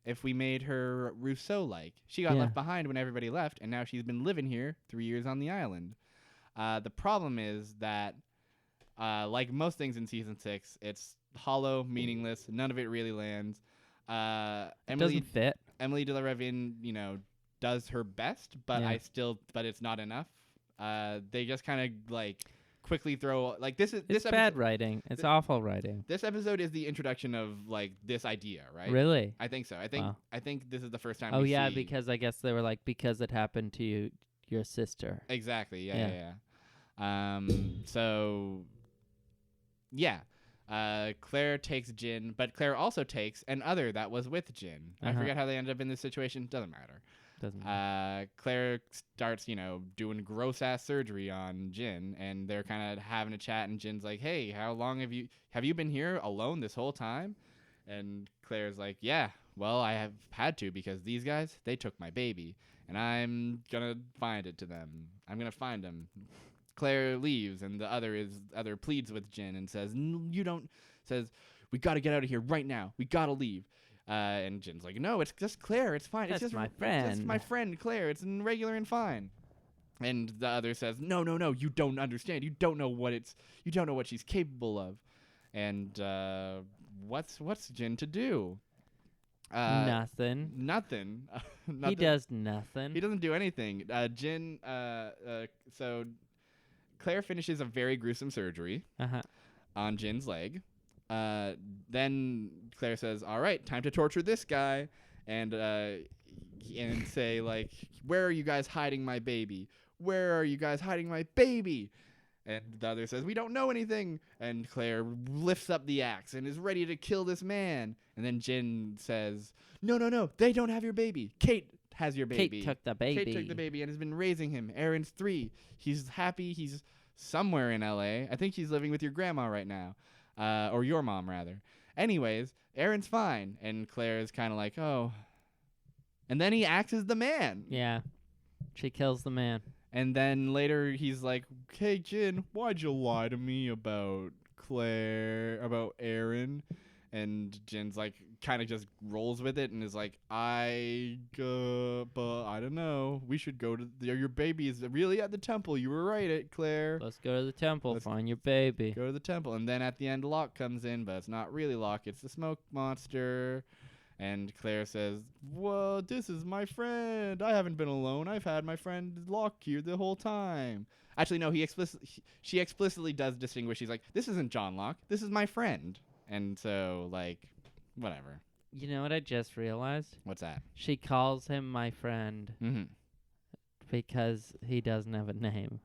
if we made her Rousseau-like? She got left behind when everybody left, and now she's been living here 3 years on the island. The problem is that, like most things in season 6, it's hollow, meaningless. None of it really lands. It doesn't fit. Emily de la Ravine, does her best, but but it's not enough. They just kind of like quickly throw this bad writing. It's awful writing. This episode is the introduction of like this idea, right? Really? I think so. I think this is the first time. Oh yeah, because I guess they were like, because it happened to you, your sister. Exactly. Yeah. So. Yeah. Claire takes Jin, but Claire also takes an other that was with Jin. I forget how they ended up in this situation. Doesn't matter. Claire starts, doing gross-ass surgery on Jin, and they're kind of having a chat, and Jin's like, hey, how long have you been here alone this whole time? And Claire's like, yeah, well, I have had to because these guys, they took my baby, and I'm going to find it to them. I'm going to find them. Claire leaves, and the other pleads with Jin and says, we got to get out of here right now. We got to leave. And Jin's like, no, it's just Claire. It's fine. That's it's just my friend. It's my friend, Claire. It's regular and fine. And the other says, no, you don't understand. You don't know what she's capable of. And what's Jin to do? Nothing. Nothing. He does nothing. He doesn't do anything. Jin, so Claire finishes a very gruesome surgery on Jin's leg. Then Claire says, all right, time to torture this guy. And say, like, where are you guys hiding my baby? Where are you guys hiding my baby? And the other says, we don't know anything. And Claire lifts up the axe and is ready to kill this man. And then Jin says, no, they don't have your baby. Kate has your baby. Kate took the baby. Kate took the baby and has been raising him. Aaron's 3. He's happy. He's somewhere in L.A. I think he's living with your grandma right now. Or your mom, rather. Anyways, Aaron's fine. And Claire's kind of like, oh. And then he acts as the man. Yeah. She kills the man. And then later he's like, hey, Jin, why'd you lie to me about Aaron? And Jin's like, kind of just rolls with it and is like, but I don't know. We should go to your baby is really at the temple. You were right, Claire. Let's go to the temple. Find your baby. Go to the temple. And then at the end, Locke comes in, but it's not really Locke. It's the smoke monster. And Claire says, well, this is my friend. I haven't been alone. I've had my friend Locke here the whole time. Actually, no, she explicitly does distinguish. She's like, this isn't John Locke. This is my friend. And so, like, whatever. You know what I just realized? What's that? She calls him my friend Mm-hmm. because he doesn't have a name.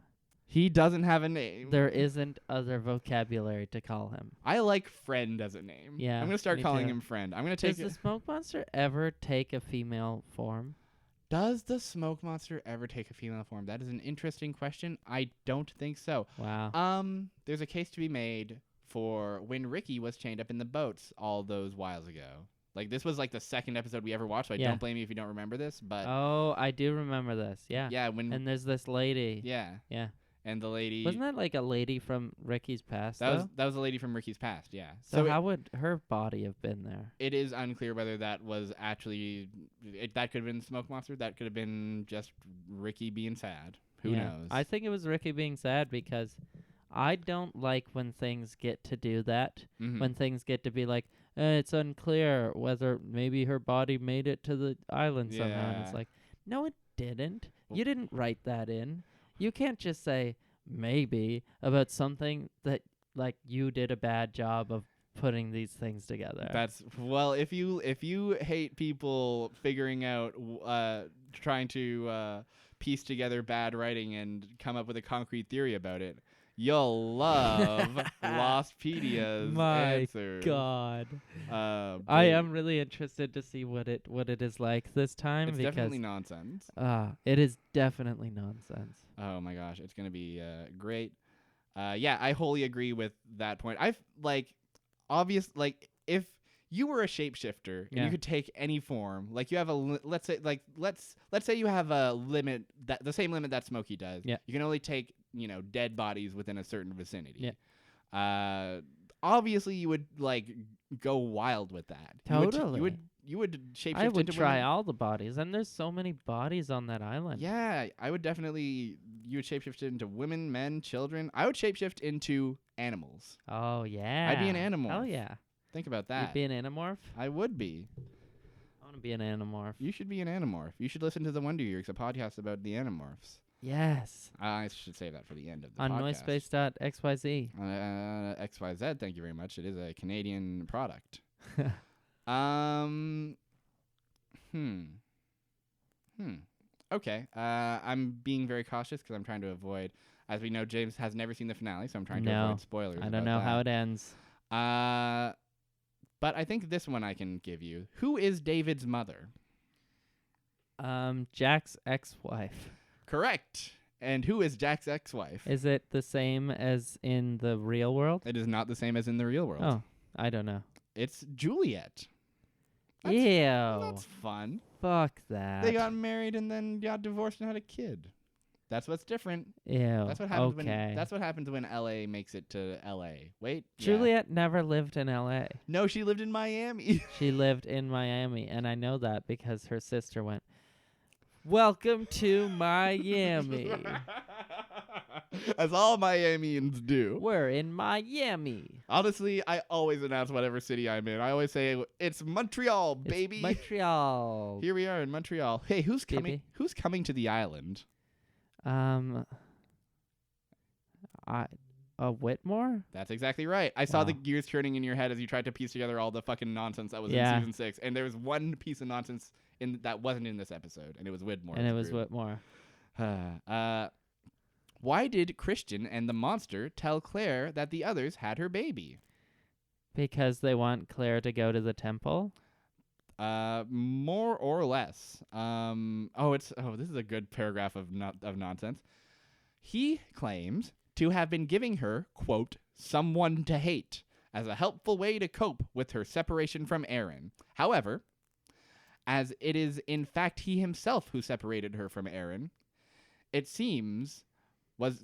He doesn't have a name. There isn't other vocabulary to call him. I like friend as a name. Yeah, I'm gonna start me calling too. him friend. I'm gonna take Does the smoke monster ever take a female form? Does the smoke monster ever take a female form? That is an interesting question. I don't think so. Wow. There's a case to be made for when Ricky was chained up in the boats all those whiles ago. Like, this was like the second episode we ever watched, so I don't blame you if you don't remember this. But oh, I do remember this. Yeah. Yeah, and there's this lady. Yeah. Yeah. And the lady wasn't that like a lady from Ricky's past? That was a lady from Ricky's past. Yeah. So how would her body have been there? It is unclear whether that was actually that could have been Smoke Monster. That could have been just Ricky being sad. Who knows? I think it was Ricky being sad because I don't like when things get to do that. Mm-hmm. When things get to be like, it's unclear whether maybe her body made it to the island somehow. And it's like, no, it didn't. You didn't write that in. You can't just say maybe about something that like you did a bad job of putting these things together. If you hate people figuring out trying to piece together bad writing and come up with a concrete theory about it, you'll love Lostpedia's answers. God. I am really interested to see what it is like this time. It's definitely nonsense. It is definitely nonsense. Oh my gosh, it's gonna be great. Yeah, I wholly agree with that point. If you were a shapeshifter and you could take any form, like you have let's say you have a limit that the same limit that Smokey does. Yeah. You can only take dead bodies within a certain vicinity. Yeah. Obviously you would like go wild with that. Totally. You would shapeshift. I would into try women. all the bodies, and there's so many bodies on that island. Yeah, I would definitely. You would shapeshift into women, men, children. I would shapeshift into animals. Oh yeah. I'd be an animal. Hell yeah. Think about that. You'd be an animorph? I would be. I want to be an animorph. You should be an animorph. You should listen to the Wonder Years, a podcast about the animorphs. Yes. I should save that for the end of the on podcast. noisepace.xyz. XYZ, thank you very much. It is a Canadian product. Okay. I'm being very cautious because I'm trying to avoid. As we know, James has never seen the finale, so I'm trying to avoid spoilers. I don't know how it ends. But I think this one I can give you. Who is David's mother? Jack's ex-wife. Correct. And who is Jack's ex-wife? Is it the same as in the real world? It is not the same as in the real world. Oh, I don't know. It's Juliet. Ew. That's fun. Fuck that. They got married and then got divorced and had a kid. That's what's different. Ew. That's what happens that's what happens when LA makes it to LA. Wait. Juliet never lived in LA. No, she lived in Miami. She lived in Miami, and I know that because her sister went, "Welcome to Miami." As all Miamians do. We're in Miami. Honestly, I always announce whatever city I'm in. I always say it's Montreal, baby. It's Montreal. Here we are in Montreal. Hey, who's coming? Who's coming to the island? Whitmore? That's exactly right. I saw the gears turning in your head as you tried to piece together all the fucking nonsense that was in season 6, and there was one piece of nonsense that wasn't in this episode, and it was Whitmore. And it was Whitmore. Why did Christian and the monster tell Claire that the others had her baby? Because they want Claire to go to the temple. More or less. This is a good paragraph of nonsense. He claims to have been giving her, quote, someone to hate as a helpful way to cope with her separation from Aaron. However, as it is in fact he himself who separated her from Aaron, it seems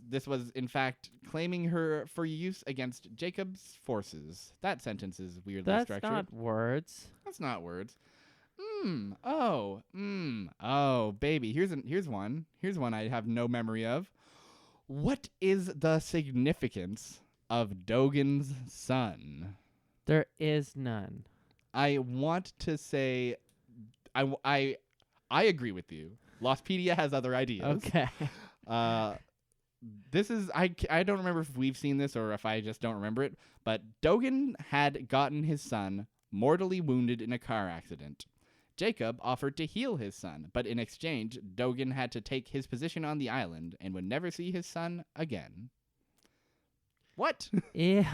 this was in fact claiming her for use against Jacob's forces. That sentence is weirdly structured. That's not words. That's not words. Oh, baby. Here's one. Here's one I have no memory of. What is the significance of Dogan's son? There is none. I want to say, I agree with you. Lostpedia has other ideas. Okay. This is I don't remember if we've seen this or if I just don't remember it, but Dogan had gotten his son mortally wounded in a car accident. Jacob offered to heal his son, but in exchange, Dogan had to take his position on the island and would never see his son again. What? Ew.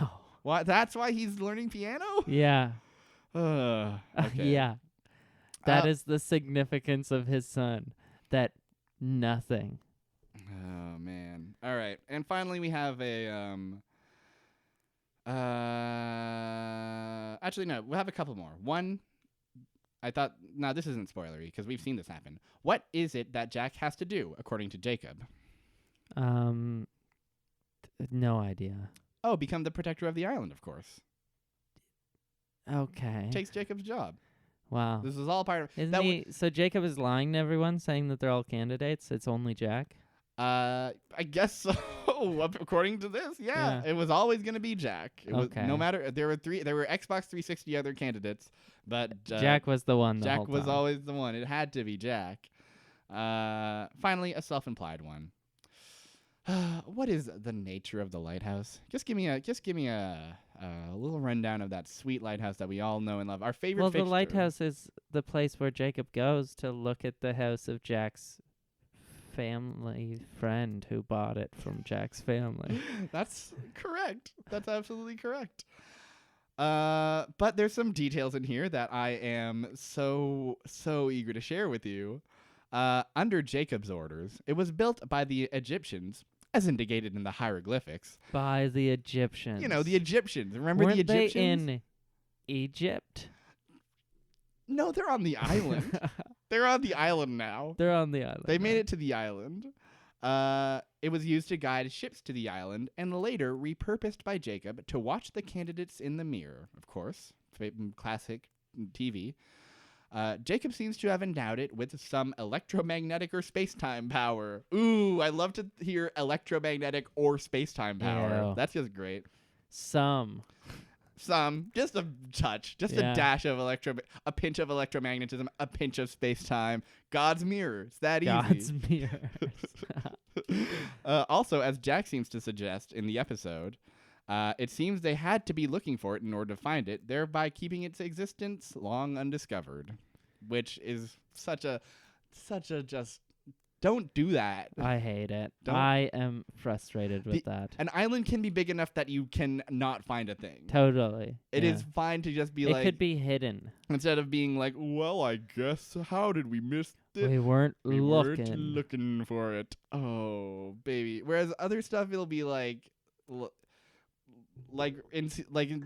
What? That's why he's learning piano? Yeah. Okay. Yeah. That is the significance of his son. That nothing. Oh, man. All right. And finally, we have a... actually, no. We'll have a couple more. One... I thought, no, this isn't spoilery because we've seen this happen. What is it that Jack has to do, according to Jacob? No idea. Oh, become the protector of the island, of course. Okay. Takes Jacob's job. Wow. This is all part of... Isn't he... So Jacob is lying to everyone, saying that they're all candidates? It's only Jack? I guess so. According to this, yeah. It was always going to be Jack. It was, no matter... There were Xbox 360 other candidates, but... Jack was the one the Jack whole was time. always the one. It had to be Jack. Finally, a self-implied one. What is the nature of the lighthouse? Just give me a little rundown of that sweet lighthouse that we all know and love. Our favorite. Well, fixture. The lighthouse is the place where Jacob goes to look at the house of Jack's family friend who bought it from Jack's family. That's correct. That's absolutely correct. But there's some details in here that I am so eager to share with you. Under Jacob's orders, it was built by the Egyptians, as indicated in the hieroglyphics. By the Egyptians. You know, the Egyptians. Remember Weren't the Egyptians? they in Egypt? No, they're on the island. They're on the island now. They're on the island. They made it to the island. It was used to guide ships to the island and later repurposed by Jacob to watch the candidates in the mirror, of course. Classic TV. Jacob seems to have endowed it with some electromagnetic or space-time power. Ooh, I love to hear electromagnetic or space-time power. Ew. That's just great. Some, just a touch, just a dash of a pinch of electromagnetism, a pinch of space-time. God's mirror. It's that easy. God's mirror. Also, as Jack seems to suggest in the episode, it seems they had to be looking for it in order to find it, thereby keeping its existence long undiscovered, which is such a just don't do that. I hate it. I am frustrated with that. An island can be big enough that you can not find a thing. Totally. It is fine to just be it could be hidden. Instead of being like, well, I guess, how did we miss it? We weren't looking for it. Oh, baby. Whereas other stuff, it'll be like in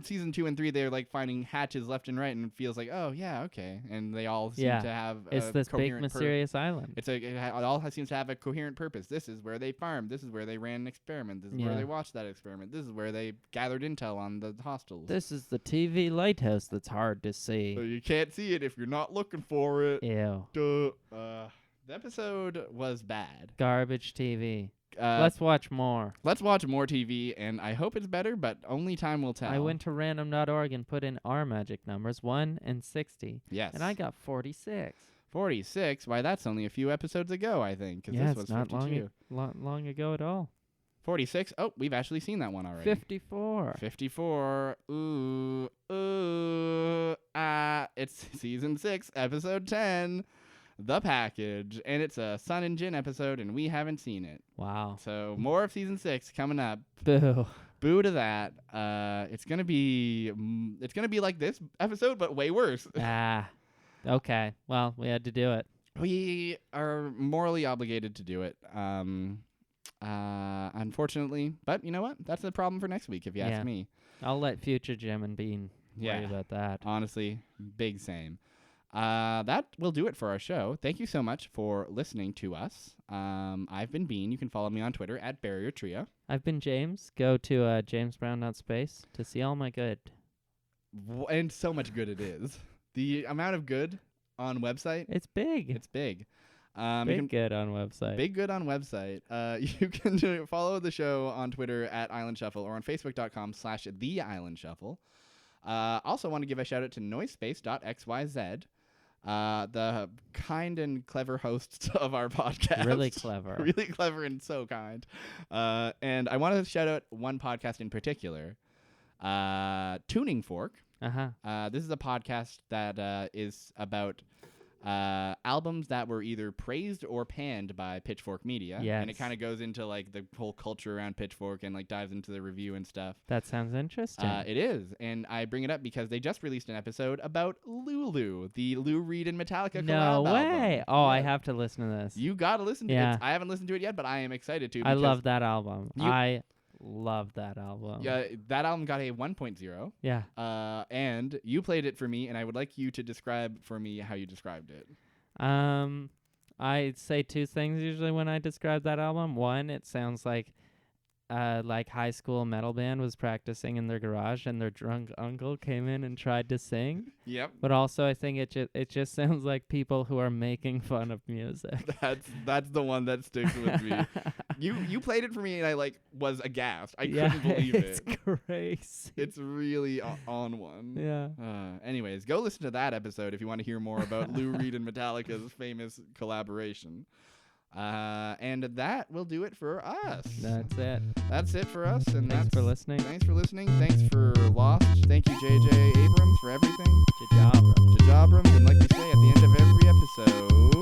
season 2 and 3, they're like finding hatches left and right, and it feels like, oh yeah, okay, and they all seem to have it's this big mysterious island. It all seems to have a coherent purpose. This is where they farmed. This is where they ran an experiment. This is where they watched that experiment. This is where they gathered intel on the hostiles. This is the TV lighthouse that's hard to see. So you can't see it if you're not looking for it. Ew. The episode was bad. Garbage TV. Let's watch more. Let's watch more TV, and I hope it's better, but only time will tell. I went to random.org and put in our magic numbers, 1 and 60. Yes. And I got 46. 46? Why, that's only a few episodes ago, I think. Yeah, this was it's not 52. long ago at all. 46? Oh, we've actually seen that one already. 54. 54. Ooh. It's season 6, episode 10. The Package, and it's a Sun and Jin episode, and we haven't seen it. Wow. So more of season 6 coming up. Boo. Boo to that. It's gonna be like this episode, but way worse. Okay. Well, we had to do it. We are morally obligated to do it. Unfortunately, but you know what? That's the problem for next week, if you ask me. I'll let future Jim and Bean worry about that. Honestly, big same. That will do it for our show. Thank you so much for listening to us. I've been Bean. You can follow me on Twitter at Barrier Trio. I've been James. Go to jamesbrown.space to see all my good. And so much good it is. The amount of good on website. It's big. It's big. Big good on website. Big good on website. You can follow the show on Twitter at Island Shuffle or on Facebook.com/The Island Shuffle. Also want to give a shout out to noisepace.xyz. The kind and clever hosts of our podcast. Really clever. Really clever and so kind. And I want to shout out one podcast in particular, Tuning Fork, This is a podcast that is about albums that were either praised or panned by Pitchfork Media. Yes. And it kind of goes into like the whole culture around Pitchfork and like dives into the review and stuff. That sounds interesting. It is. And I bring it up because they just released an episode about Lulu, the Lou Reed and Metallica no collab way. album. Oh, Yeah. I have to listen to this. You got to listen to Yeah. it. I haven't listened to it yet, but I am excited to. I love that album. You- I love that album. Yeah, that album got a 1.0. Yeah. And you played it for me, and I would like you to describe for me how you described it. I say two things usually when I describe that album. One, it sounds like high school metal band was practicing in their garage and their drunk uncle came in and tried to sing. Yep. But also I think it just sounds like people who are making fun of music. That's the one that sticks with me. You played it for me and I like was aghast. I Yeah, couldn't believe it's it. crazy. It's really on one. Yeah. Anyways, go listen to that episode if you want to hear more about Lou Reed and Metallica's famous collaboration. And that will do it for us. That's it. That's it for us. And Thanks for listening. Thanks for listening. Thanks for Lost. Thank you, JJ Abrams, for everything. Good job, bro. Jajabrams. And like we say at the end of every episode,